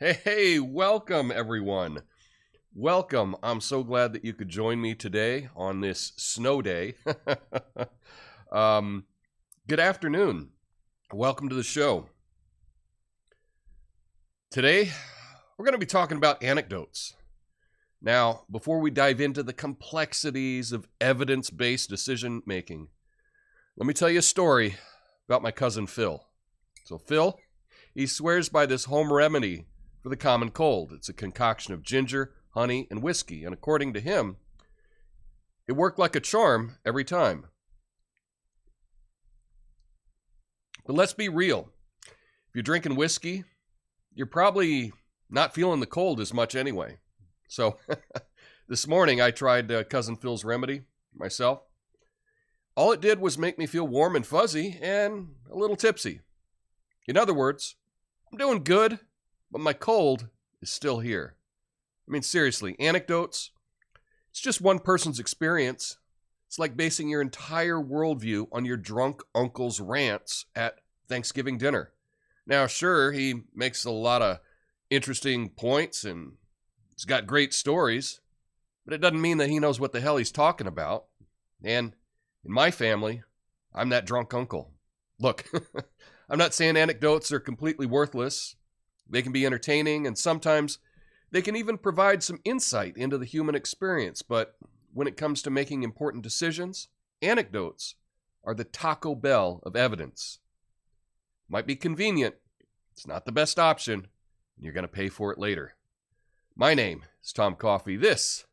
Hey, welcome everyone. Welcome. I'm so glad that you could join me today on this snow day. Good afternoon. Welcome to the show. Today, we're going to be talking about anecdotes. Now, before we dive into the complexities of evidence-based decision making, let me tell you a story about my cousin Phil. So Phil, he swears by this home remedy for the common cold. It's a concoction of ginger, honey, and whiskey. And according to him, it worked like a charm every time. But let's be real. If you're drinking whiskey, you're probably not feeling the cold as much anyway. So this morning I tried Cousin Phil's remedy myself. All it did was make me feel warm and fuzzy and a little tipsy. In other words, I'm doing good, but my cold is still here. I mean, seriously, anecdotes, it's just one person's experience. It's like basing your entire worldview on your drunk uncle's rants at Thanksgiving dinner. Now, sure, he makes a lot of interesting points and he's got great stories, but it doesn't mean that he knows what the hell he's talking about. And in my family, I'm that drunk uncle. Look, I'm not saying anecdotes are completely worthless. They can be entertaining, and sometimes they can even provide some insight into the human experience. But when it comes to making important decisions, anecdotes are the Taco Bell of evidence. Might be convenient. It's not the best option. And you're going to pay for it later. My name is Tom Coffey. This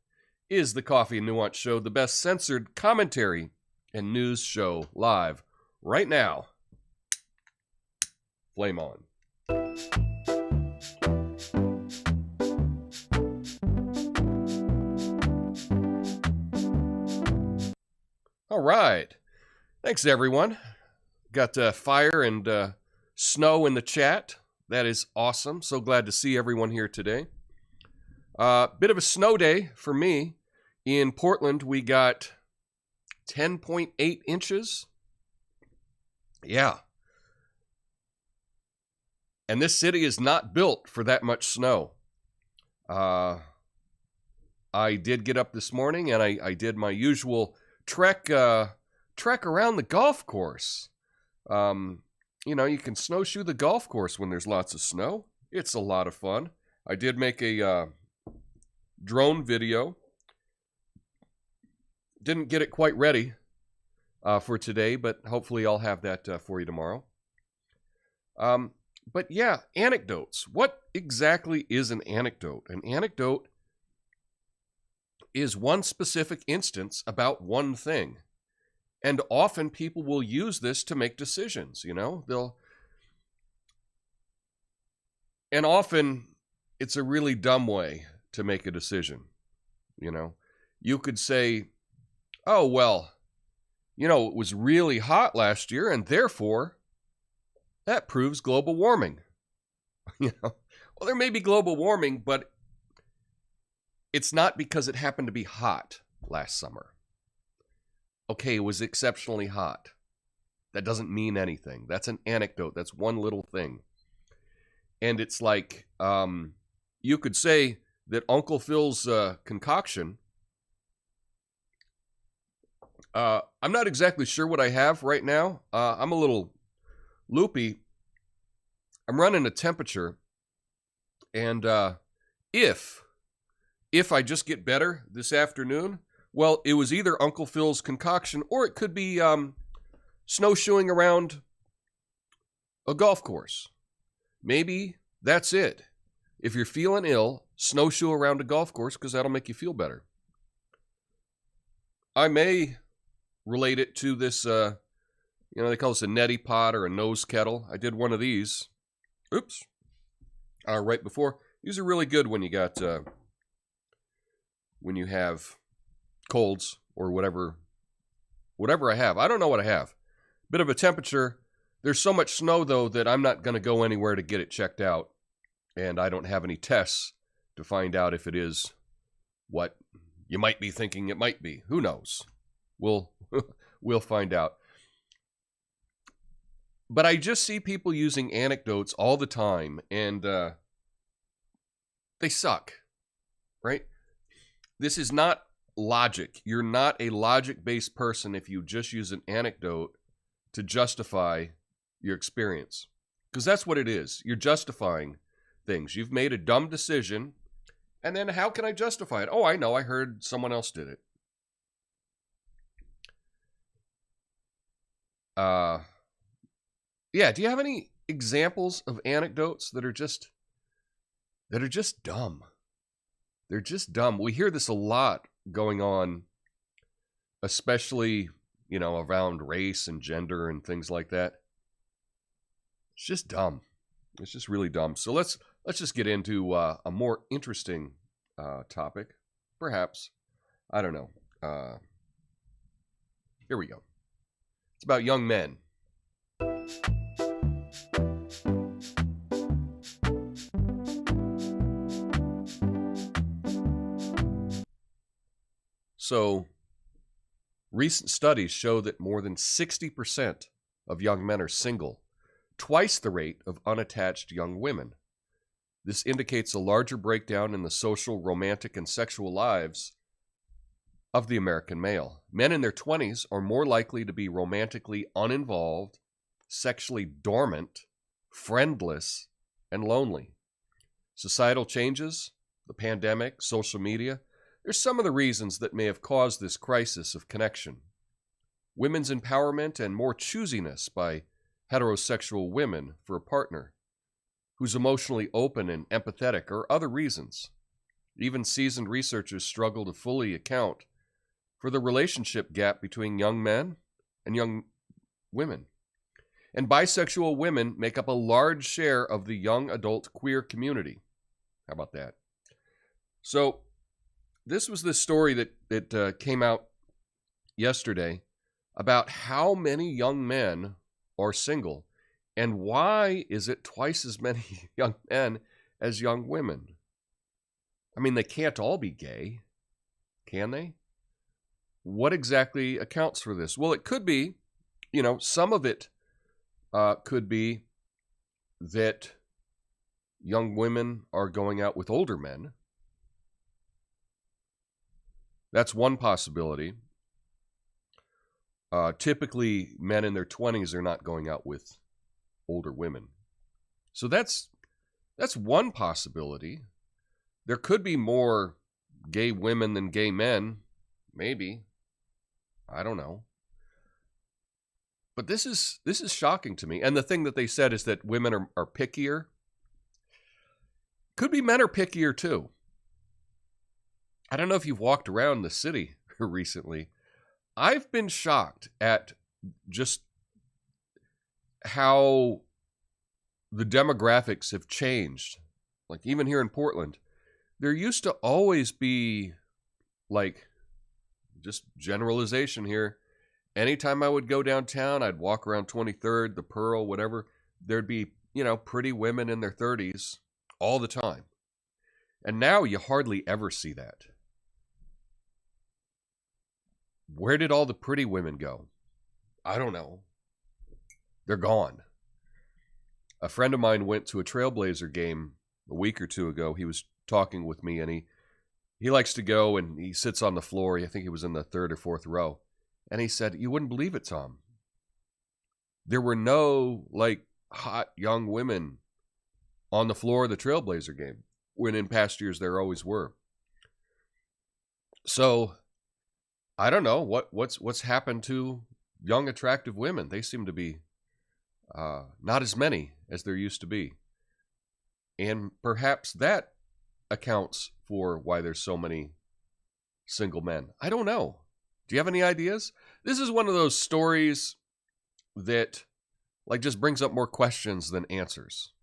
is the Coffee and Nuance Show, the best censored commentary and news show live right now. Flame on. All right. Thanks, everyone. Got fire and snow in the chat. That is awesome. So glad to see everyone here today. Bit of a snow day for me. In Portland, we got 10.8 inches. Yeah. And this city is not built for that much snow. I did get up this morning and I did my usual trek around the golf course. You know, you can snowshoe the golf course when there's lots of snow. It's a lot of fun. I did make a drone video. Didn't get it quite ready for today, but hopefully I'll have that for you tomorrow. But yeah, anecdotes. What exactly is an anecdote? An anecdote is one specific instance about one thing. And often people will use this to make decisions, you know? And often it's a really dumb way to make a decision, you know? You could say, oh, well, you know, it was really hot last year and therefore that proves global warming. You know? Well, there may be global warming, but it's not because it happened to be hot last summer. Okay, it was exceptionally hot. That doesn't mean anything. That's an anecdote. That's one little thing. And it's like, you could say that Uncle Phil's concoction, I'm not exactly sure what I have right now. I'm a little loopy. I'm running a temperature. And if I just get better this afternoon, well, it was either Uncle Phil's concoction or it could be snowshoeing around a golf course. Maybe that's it. If you're feeling ill, snowshoe around a golf course because that'll make you feel better. I may relate it to this, you know, they call this a neti pot or a nose kettle. I did one of these. Oops. Right before. These are really good when you got, when you have colds or whatever I have. I don't know what I have. Bit of a temperature. There's so much snow, though, that I'm not going to go anywhere to get it checked out. And I don't have any tests to find out if it is what you might be thinking it might be. Who knows? We'll find out. But I just see people using anecdotes all the time. And they suck, right? This is not logic. You're not a logic-based person if you just use an anecdote to justify your experience. Because that's what it is. You're justifying things. You've made a dumb decision, and then how can I justify it? Oh, I know. I heard someone else did it. Yeah, do you have any examples of anecdotes that are just dumb? They're just dumb. We hear this a lot going on, especially, around race and gender and things like that. It's just dumb. It's just really dumb. So let's just get into a more interesting topic, perhaps. I don't know. Here we go. It's about young men. So, recent studies show that more than 60% of young men are single, twice the rate of unattached young women. This indicates a larger breakdown in the social, romantic, and sexual lives of the American male. Men in their 20s are more likely to be romantically uninvolved, sexually dormant, friendless, and lonely. Societal changes, the pandemic, social media, there's some of the reasons that may have caused this crisis of connection. Women's empowerment and more choosiness by heterosexual women for a partner who's emotionally open and empathetic, or other reasons. Even seasoned researchers struggle to fully account for the relationship gap between young men and young women. And bisexual women make up a large share of the young adult queer community. How about that? So, this was the story that came out yesterday about how many young men are single and why is it twice as many young men as young women. I mean, they can't all be gay, can they? What exactly accounts for this? Well, it could be, some of it could be that young women are going out with older men. That's one possibility. Typically, men in their 20s are not going out with older women. So that's one possibility. There could be more gay women than gay men. Maybe. I don't know. But this is shocking to me. And the thing that they said is that women are pickier. Could be men are pickier too. I don't know if you've walked around the city recently. I've been shocked at just how the demographics have changed. Like even here in Portland, there used to always be, like, just generalization here. Anytime I would go downtown, I'd walk around 23rd, the Pearl, whatever. There'd be, pretty women in their 30s all the time. And now you hardly ever see that. Where did all the pretty women go? I don't know. They're gone. A friend of mine went to a Trailblazer game a week or two ago. He was talking with me, and he likes to go, and he sits on the floor. I think he was in the third or fourth row. And he said, you wouldn't believe it, Tom. There were no, hot young women on the floor of the Trailblazer game, when in past years there always were. So, I don't know what's happened to young, attractive women. They seem to be not as many as there used to be. And perhaps that accounts for why there's so many single men. I don't know. Do you have any ideas? This is one of those stories that just brings up more questions than answers.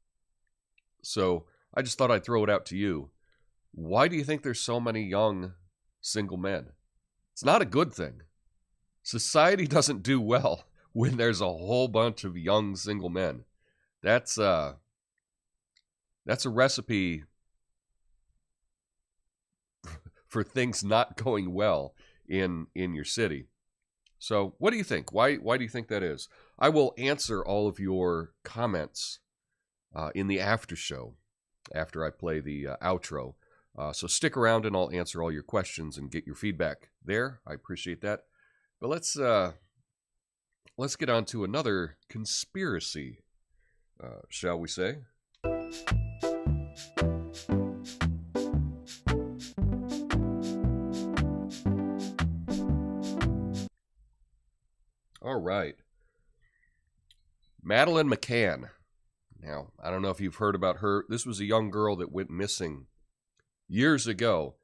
So I just thought I'd throw it out to you. Why do you think there's so many young single men? It's not a good thing. Society doesn't do well when there's a whole bunch of young single men. That's a recipe for things not going well in your city. So what do you think? Why do you think that is? I will answer all of your comments in the after show. after I play the outro. So stick around and I'll answer all your questions and get your feedback there. I appreciate that. But let's get on to another conspiracy, shall we say? All right. Madeleine McCann. Now, I don't know if you've heard about her. This was a young girl that went missing years ago,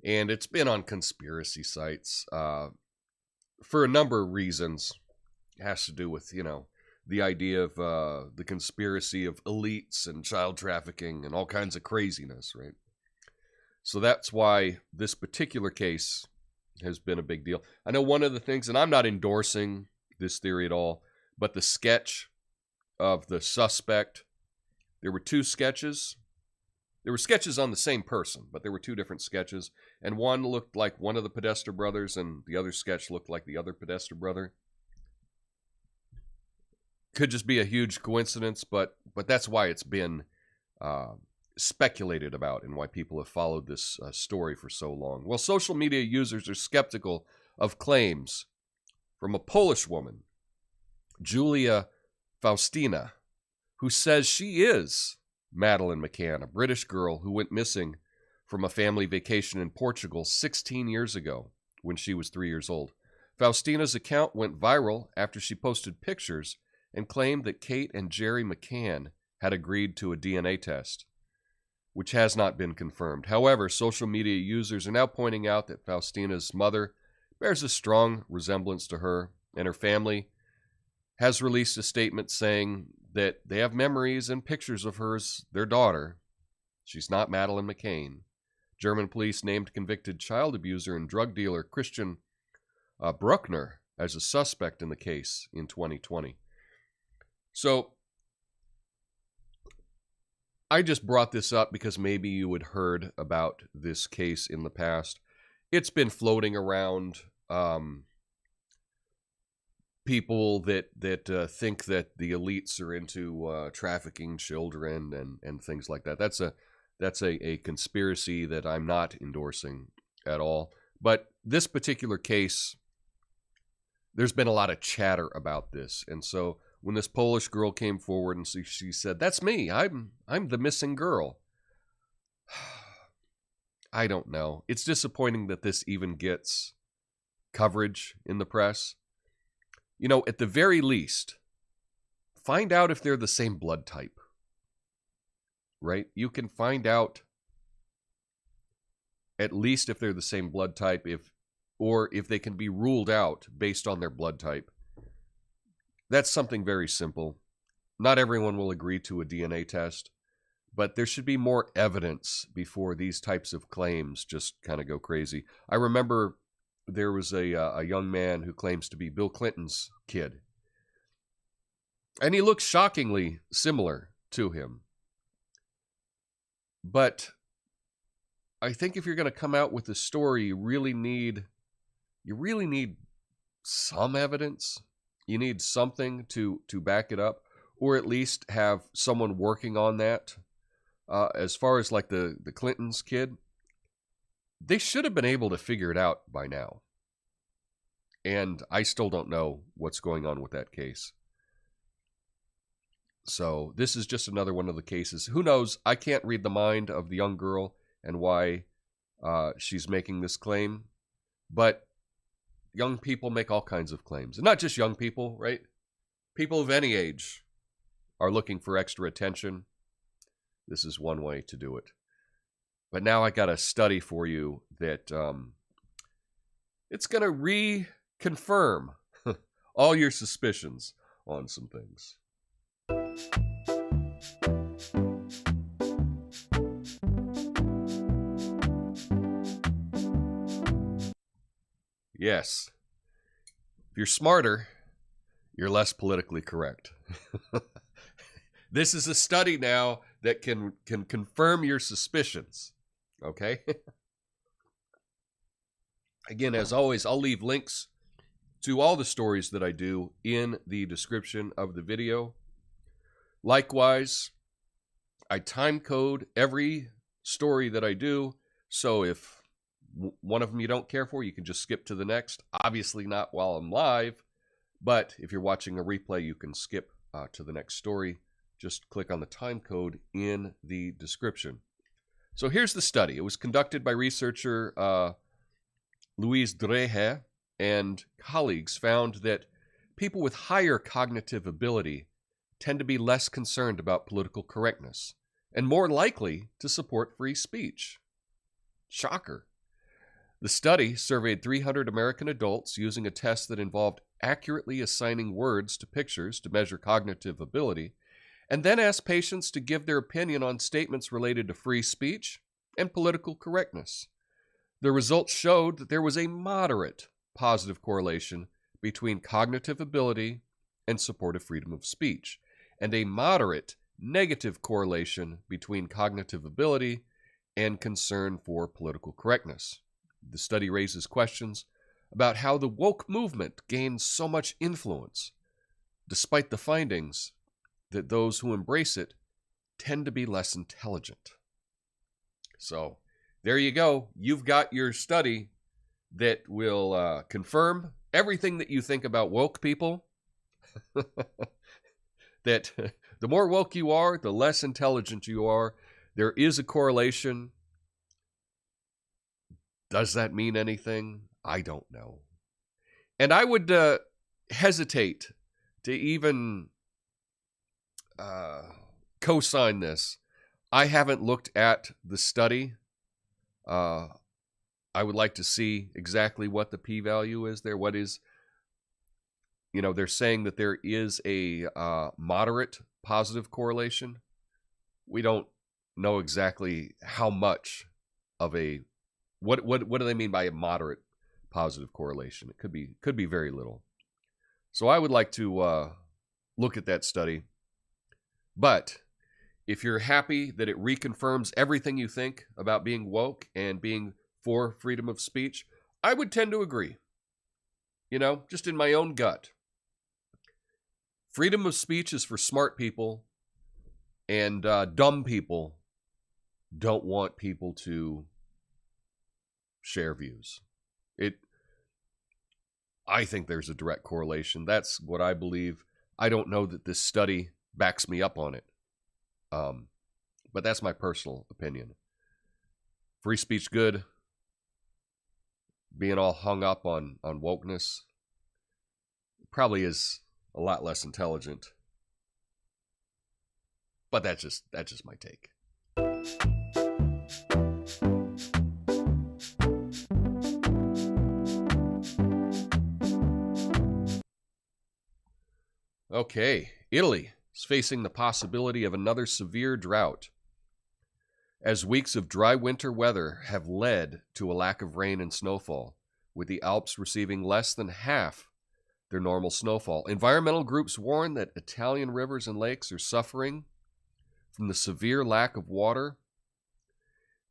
and it's been on conspiracy sites for a number of reasons. It has to do with, the idea of the conspiracy of elites and child trafficking and all kinds of craziness, right? So that's why this particular case has been a big deal. I know one of the things, and I'm not endorsing this theory at all, but the sketch of the suspect, there were two sketches. There were sketches on the same person, but there were two different sketches, and one looked like one of the Podesta brothers, and the other sketch looked like the other Podesta brother. Could just be a huge coincidence, but that's why it's been speculated about and why people have followed this story for so long. Well, social media users are skeptical of claims from a Polish woman, Julia Faustina, who says she is Madeleine McCann, a British girl who went missing from a family vacation in Portugal 16 years ago when she was 3 years old. Faustina's account went viral after she posted pictures and claimed that Kate and Jerry McCann had agreed to a DNA test, which has not been confirmed. However, social media users are now pointing out that Faustina's mother bears a strong resemblance to her, and her family has released a statement saying that they have memories and pictures of her as their daughter. She's not Madeleine McCann. German police named convicted child abuser and drug dealer Christian Bruckner as a suspect in the case in 2020. So I just brought this up because maybe you had heard about this case in the past. It's been floating around. People that think that the elites are into trafficking children and things like that. That's a conspiracy that I'm not endorsing at all. But this particular case, there's been a lot of chatter about this, and so when this Polish girl came forward and she said, "That's me. I'm the missing girl." I don't know. It's disappointing that this even gets coverage in the press. At the very least, find out if they're the same blood type. Right? You can find out at least if they're the same blood type, or if they can be ruled out based on their blood type. That's something very simple. Not everyone will agree to a DNA test, but there should be more evidence before these types of claims just kind of go crazy. I remember there was a young man who claims to be Bill Clinton's kid, and he looks shockingly similar to him. But I think if you're going to come out with a story, you really need some evidence. You need something to back it up, or at least have someone working on that. As far as like the Clintons' kid, they should have been able to figure it out by now. And I still don't know what's going on with that case. So this is just another one of the cases. Who knows? I can't read the mind of the young girl and why she's making this claim. But young people make all kinds of claims. And not just young people, right? People of any age are looking for extra attention. This is one way to do it. But now I got a study for you that it's going to reconfirm all your suspicions on some things. Yes. If you're smarter, you're less politically correct. This is a study now that can confirm your suspicions. Okay? Again, as always, I'll leave links to all the stories that I do in the description of the video. Likewise, I time code every story that I do. So if one of them you don't care for, you can just skip to the next. Obviously not while I'm live, but if you're watching a replay, you can skip to the next story. Just click on the time code in the description. So here's the study. It was conducted by researcher Louise Drehe, and colleagues found that people with higher cognitive ability tend to be less concerned about political correctness and more likely to support free speech. Shocker. The study surveyed 300 American adults using a test that involved accurately assigning words to pictures to measure cognitive ability, and then asked patients to give their opinion on statements related to free speech and political correctness. The results showed that there was a moderate positive correlation between cognitive ability and support of freedom of speech, and a moderate negative correlation between cognitive ability and concern for political correctness. The study raises questions about how the woke movement gains so much influence, despite the findings that those who embrace it tend to be less intelligent. So, there you go. You've got your study that will confirm everything that you think about woke people. That the more woke you are, the less intelligent you are. There is a correlation. Does that mean anything? I don't know. And I would hesitate to even co-sign this. I haven't looked at the study. I would like to see exactly what the p-value is there. What is, they're saying that there is a moderate positive correlation. We don't know exactly how much of a, what do they mean by a moderate positive correlation? It could be very little. So I would like to look at that study. But if you're happy that it reconfirms everything you think about being woke and being for freedom of speech, I would tend to agree. Just in my own gut. Freedom of speech is for smart people, and dumb people don't want people to share views. I think there's a direct correlation. That's what I believe. I don't know that this study backs me up on it. But that's my personal opinion. Free speech good. Being all hung up on wokeness probably is a lot less intelligent. But that's just my take. Okay, Italy is facing the possibility of another severe drought, as weeks of dry winter weather have led to a lack of rain and snowfall, with the Alps receiving less than half their normal snowfall. Environmental groups warn that Italian rivers and lakes are suffering from the severe lack of water.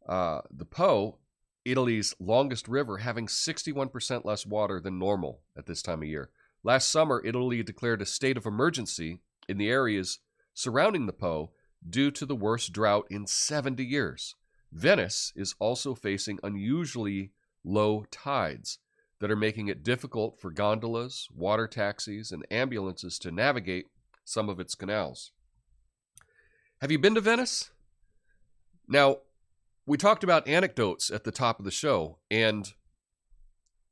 The Po, Italy's longest river, having 61% less water than normal at this time of year. Last summer, Italy declared a state of emergency in the areas surrounding the Po due to the worst drought in 70 years. Venice is also facing unusually low tides that are making it difficult for gondolas, water taxis, and ambulances to navigate some of its canals. Have you been to Venice? Now, we talked about anecdotes at the top of the show, and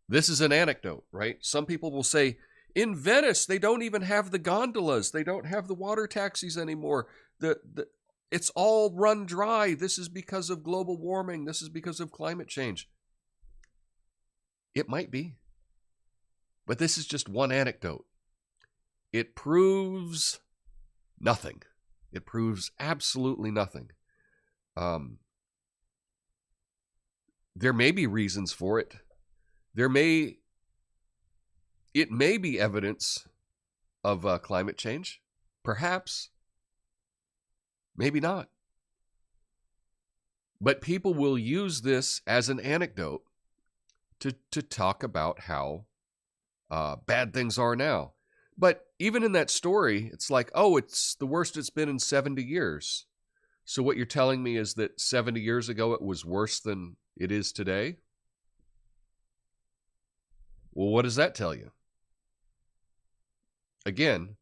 this is an anecdote, right? Some people will say, in Venice, they don't even have the gondolas. They don't have the water taxis anymore. It's all run dry. This is because of global warming. This is because of climate change. It might be. But this is just one anecdote. It proves nothing. It proves absolutely nothing. There may be reasons for it. It may be evidence of climate change. Perhaps. Maybe not. But people will use this as an anecdote to talk about how bad things are now. But even in that story, it's like, oh, it's the worst it's been in 70 years. So what you're telling me is that 70 years ago it was worse than it is today? Well, what does that tell you? Again,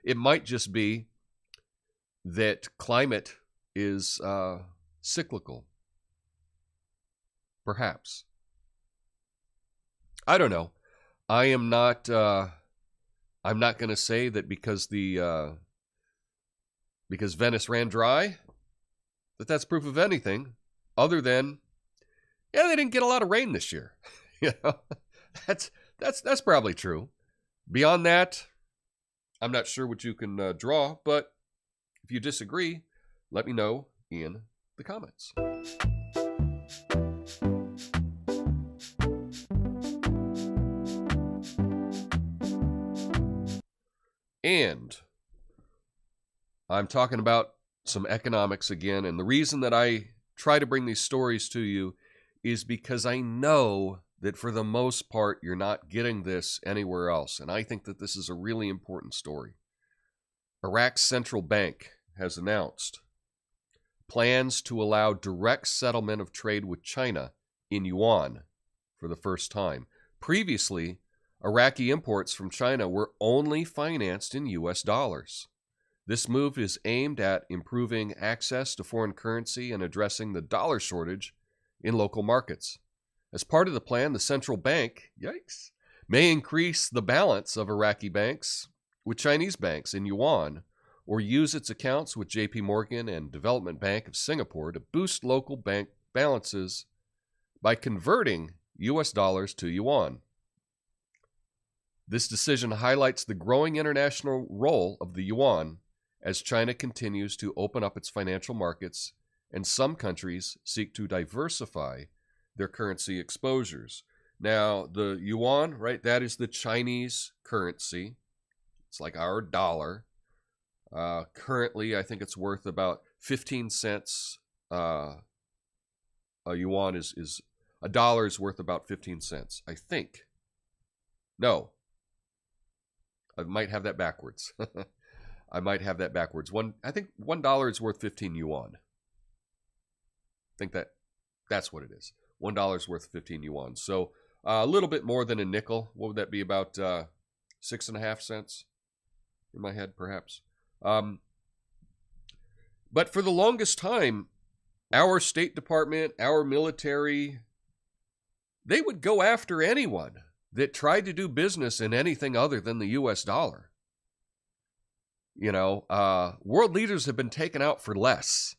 it might just be that climate is cyclical. Perhaps. I don't know. I am not. I'm not going to say that because Venice ran dry, that's proof of anything, other than they didn't get a lot of rain this year. You know, that's probably true. Beyond that, I'm not sure what you can draw. But if you disagree, let me know in the comments. And I'm talking about some economics again. And the reason that I try to bring these stories to you is because I know that for the most part, you're not getting this anywhere else. And I think that this is a really important story. Iraq's central bank has announced plans to allow direct settlement of trade with China in Yuan for the first time. Previously, Iraqi imports from China were only financed in US dollars. This move is aimed at improving access to foreign currency and addressing the dollar shortage in local markets. As part of the plan, the central bank, may increase the balance of Iraqi banks with Chinese banks in yuan, or use its accounts with JP Morgan and Development Bank of Singapore to boost local bank balances by converting US dollars to yuan. This decision highlights the growing international role of the yuan as China continues to open up its financial markets and some countries seek to diversify their currency exposures. Now, the yuan, right, that is the Chinese currency. It's like our dollar. Currently, I think it's worth about 15 cents. A yuan is a dollar is worth about 15 cents, I think. No. I might have that backwards. I think $1 is worth 15 yuan. I think that's what it is. $1 is worth 15 yuan. So a little bit more than a nickel. What would that be? About 6.5 cents in my head, perhaps. But for the longest time, our State Department, our military, they would go after anyone that tried to do business in anything other than the US dollar. You know, world leaders have been taken out for less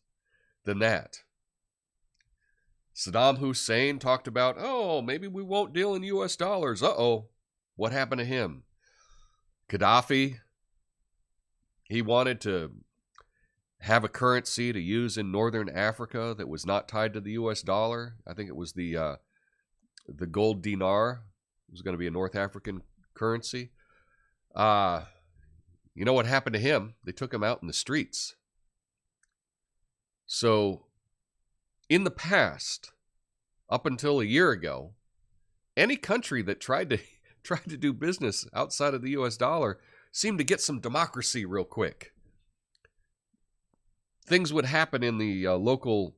than that. Saddam Hussein talked about, maybe we won't deal in US dollars. What happened to him? Gaddafi, he wanted to have a currency to use in northern Africa that was not tied to the US dollar. I think it was the gold dinar. It was going to be a North African currency. You know what happened to him? They took him out in the streets. So, in the past, up until a year ago, any country that tried to do business outside of the US dollar seemed to get some democracy real quick. Things would happen in the local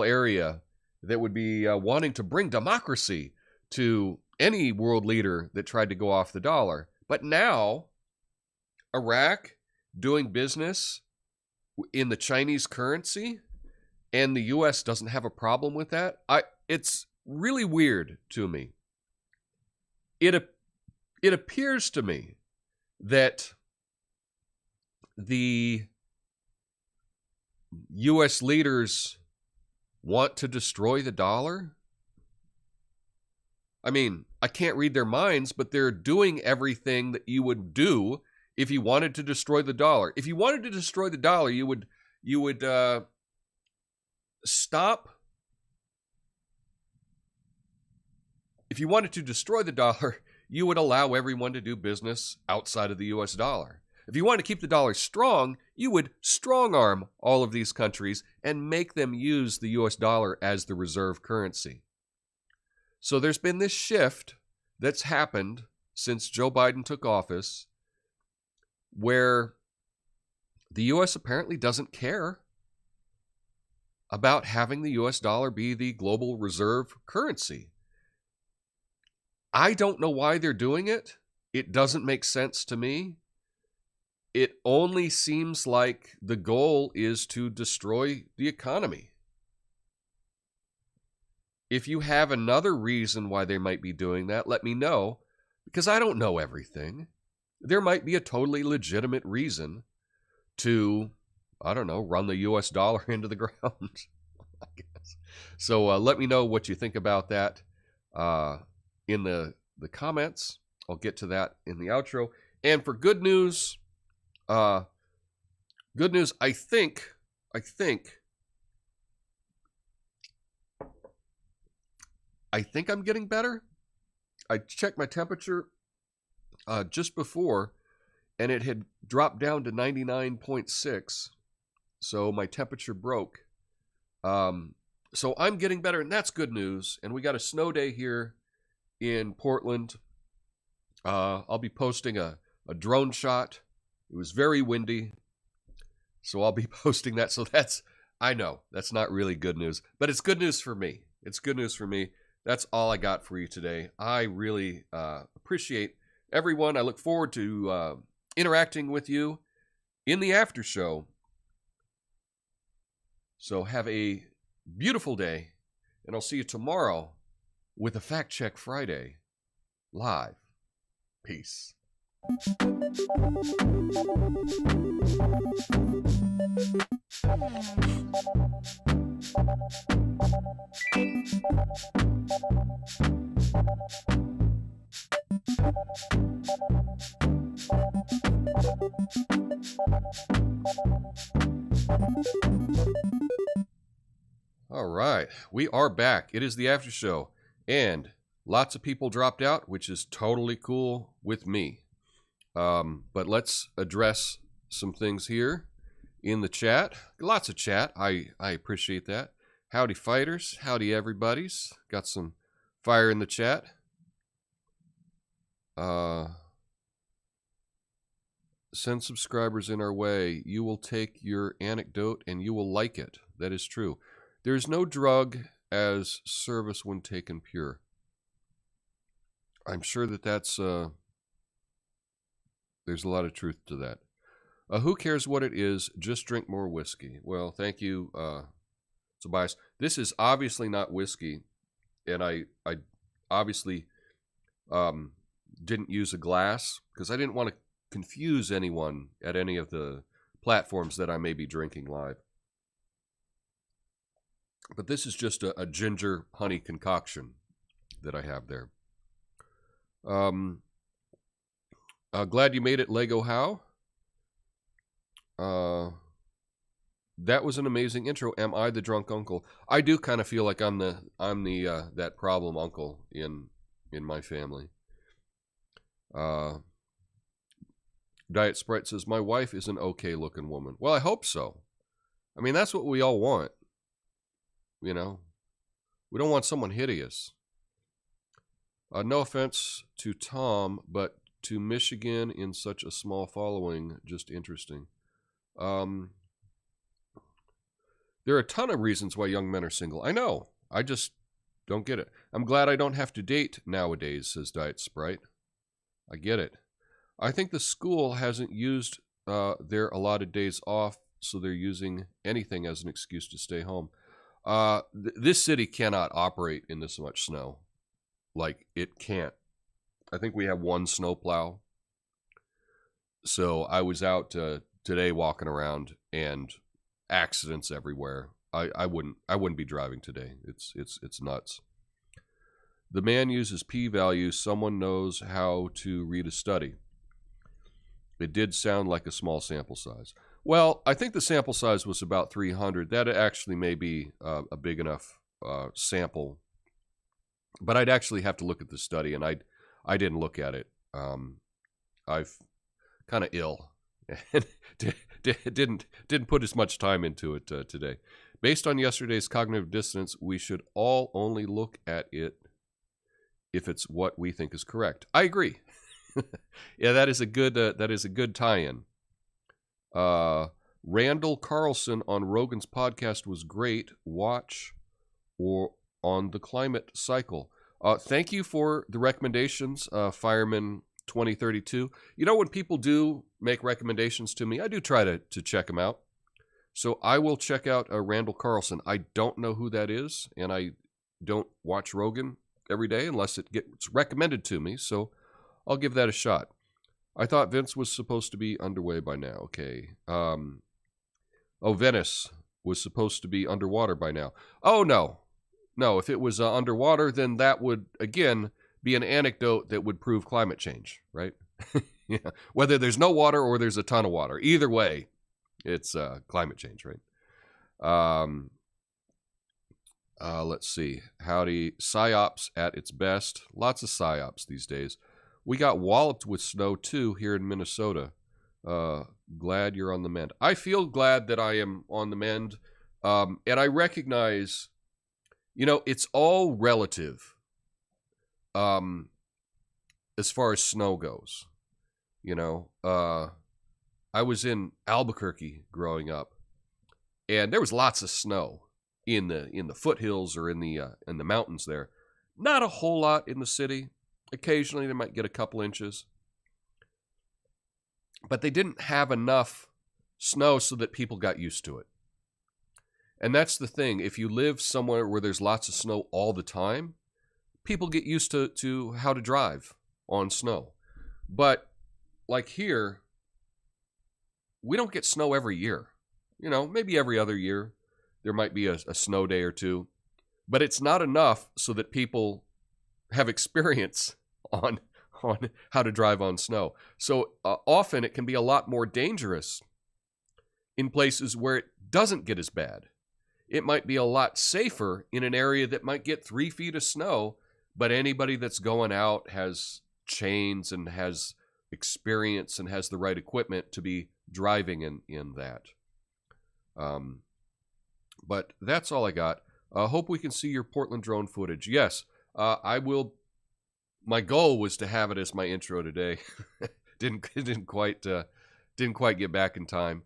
area that would be wanting to bring democracy to any world leader that tried to go off the dollar. But now, Iraq doing business in the Chinese currency, and the U.S. doesn't have a problem with that. It's really weird to me. It appears to me that the U.S. leaders want to destroy the dollar. I mean, I can't read their minds, but they're doing everything that you would do if you wanted to destroy the dollar. If you wanted to destroy the dollar, you would stop. If you wanted to destroy the dollar, you would allow everyone to do business outside of the US dollar. If you want to keep the dollar strong, you would strong-arm all of these countries and make them use the US dollar as the reserve currency. So there's been this shift that's happened since Joe Biden took office, where the U.S. apparently doesn't care about having the U.S. dollar be the global reserve currency. I don't know why they're doing it. It doesn't make sense to me. It only seems like the goal is to destroy the economy. If you have another reason why they might be doing that, let me know, because I don't know everything. There might be a totally legitimate reason to, I don't know, run the U.S. dollar into the ground, I guess. So let me know what you think about that in the comments. I'll get to that in the outro. And for good news, I think I'm getting better. I checked my temperature just before, and it had dropped down to 99.6. So my temperature broke. So I'm getting better, and that's good news. And we got a snow day here in Portland. I'll be posting a drone shot. It was very windy, so I'll be posting that. So I know that's not really good news, but it's good news for me. It's good news for me. That's all I got for you today. I really appreciate everyone. I look forward to interacting with you in the after show. So have a beautiful day, and I'll see you tomorrow with a Fact Check Friday live. Peace. All right, we are back. It is the after show, and lots of people dropped out, which is totally cool with me. But let's address some things here in the chat. Lots of chat. I appreciate that. Howdy, fighters. Howdy, everybody's. Got some fire in the chat. Send subscribers in our way. You will take your anecdote and you will like it. That is true. There is no drug as service when taken pure. I'm sure that's there's a lot of truth to that. Who cares what it is? Just drink more whiskey. Well, thank you, Tobias. This is obviously not whiskey, and I obviously didn't use a glass because I didn't want to confuse anyone at any of the platforms that I may be drinking live. But this is just a ginger honey concoction that I have there. Glad you made it, Lego How. That was an amazing intro. Am I the drunk uncle? I do kind of feel like I'm the that problem uncle in my family. Diet Sprite says my wife is an okay looking woman. Well, I hope so. I mean, that's what we all want. You know, we don't want someone hideous. No offense to Tom, but to Michigan in such a small following, just interesting. There are a ton of reasons why young men are single. I know. I just don't get it. I'm glad I don't have to date nowadays, says Diet Sprite. I get it. I think the school hasn't used their allotted days off, so they're using anything as an excuse to stay home. This city cannot operate in this much snow. Like, it can't. I think we have one snowplow. So I was out today walking around, and accidents everywhere. I wouldn't be driving today. It's nuts. The man uses p-values. Someone knows how to read a study. It did sound like a small sample size. Well, I think the sample size was about 300. That actually may be a big enough sample. But I'd actually have to look at the study, and I didn't look at it. I've kind of ill and didn't put as much time into it today. Based on yesterday's cognitive dissonance, we should all only look at it if it's what we think is correct. I agree. Yeah, that is a good tie-in. Randall Carlson on Rogan's podcast was great. Watch or on the climate cycle. Thank you for the recommendations, Fireman 2032. You know, when people do make recommendations to me, I do try to check them out. So I will check out Randall Carlson. I don't know who that is, and I don't watch Rogan every day unless it gets recommended to me. So I'll give that a shot. I thought Vince was supposed to be underway by now. Okay. Venice was supposed to be underwater by now. Oh, no. No, if it was underwater, then that would, again, be an anecdote that would prove climate change, right? Yeah. Whether there's no water or there's a ton of water. Either way, it's climate change, right? Let's see. Howdy. PsyOps at its best. Lots of PsyOps these days. We got walloped with snow, too, here in Minnesota. Glad you're on the mend. I feel glad that I am on the mend. And I recognize, you know, it's all relative as far as snow goes. You know, I was in Albuquerque growing up, and there was lots of snow in the foothills or in the mountains there. Not a whole lot in the city. Occasionally they might get a couple inches. But they didn't have enough snow so that people got used to it. And that's the thing. If you live somewhere where there's lots of snow all the time, people get used to how to drive on snow. But like here, we don't get snow every year. You know, maybe every other year there might be a snow day or two. But it's not enough so that people have experience on how to drive on snow. So often it can be a lot more dangerous in places where it doesn't get as bad. It might be a lot safer in an area that might get 3 feet of snow, but anybody that's going out has chains and has experience and has the right equipment to be driving in that. But that's all I got. Hope we can see your Portland drone footage. Yes, I will. My goal was to have it as my intro today. didn't quite get back in time.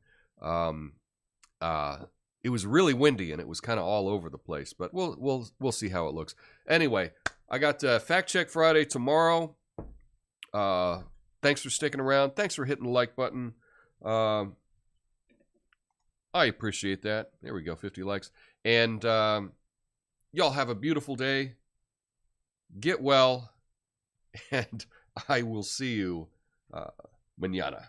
It was really windy and it was kind of all over the place, but we'll see how it looks. Anyway, I got Fact Check Friday tomorrow. Thanks for sticking around. Thanks for hitting the like button. I appreciate that. There we go, 50 likes. And y'all have a beautiful day. Get well. And I will see you mañana.